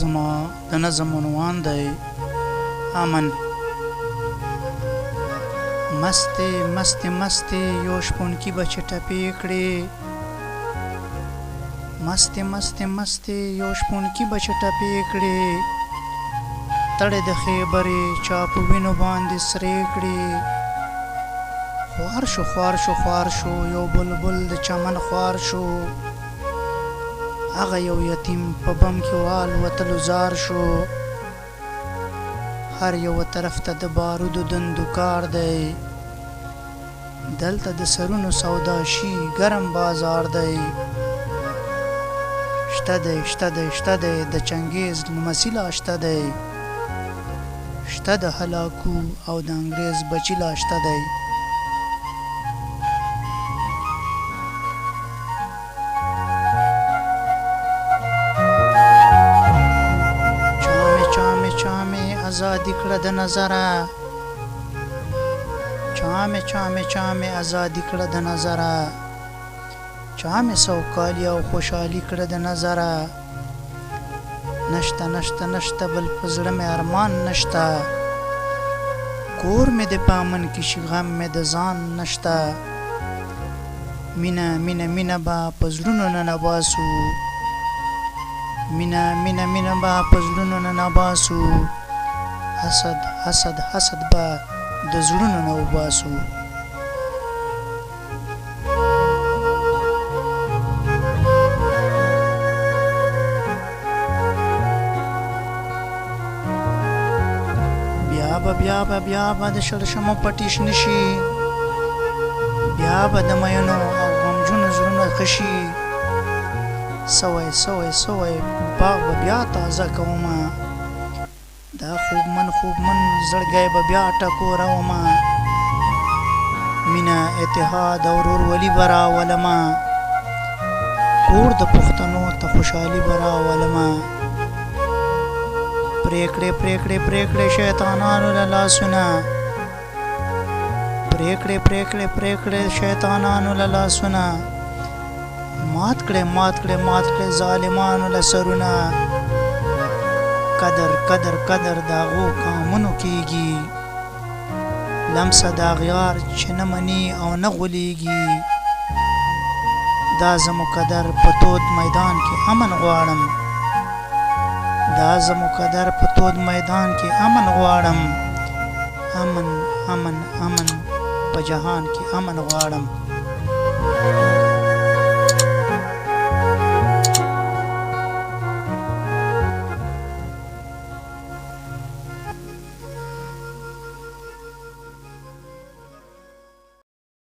زما د نظم عنوان دی امن. مستې مستې مستې یو شپونکي به چې ټپې کړې، مستې مستې مستې یو شپونکي به چې ټپې کړې، تړې د خیبرې چا په وینو باندې سرې کړې. خوار شو خوار شو خوار شو یو بلبل د چمن خوار شو، هغه یو یتیم په بم کې والوتلو زار شو. هر یو طرف ته د بارودو دندوکار دی، دلته د سرونو سودا شي ګرم بازار دی. شته دی شته دی شته دی د چنګیز لمسی لا شته دی، شته د هلاکو او د انګریز بچی لا شته دی. آزادی کړه د نظره، چامې چامې چامې آزادی کړه د نظره، چامې سوکالي او خوشحالي کړه د نظره. نشته نشته نشته بل په زړه مې ارمان نشته، کور مې د پامن کې شي غم مې د ځان نشته. مینه مینه مینه به په زړونو ننباسو، مینه مینه مینه به په زړونو ننباسو، حسد حسد حسد به د زړونو نه وباسو. بیا به د شړشمو پټی شنه شي، بیا به د مینو او غمجنو زړونه خشي. سوی سوی سوی باغ به بیا تازه کومه، دا خوبمن زړګی به بیا ټکورومه. مینه اتحاد او ورورولي به راولمه، کور د پښتنو ته خوشحالي به راولمه. پرېکړې پرېکړې پرېکړې شیطانانو له لاسونه، پرېکړې پرېکړې پرېکړې شیطانانو له لاسونه. مات کړې مات کړې مات کړې ظالمانو له سرونه. قدر قدر قدر داغو کامونو کېږي، لمسه د اغیار چې نه مني او نه غولیږي. دا زمو قدر په تود میدان کې امن غواړم، دا زمو قدر په تود میدان کې امن غواړم. امن امن امن په جهان کې امن غواړم.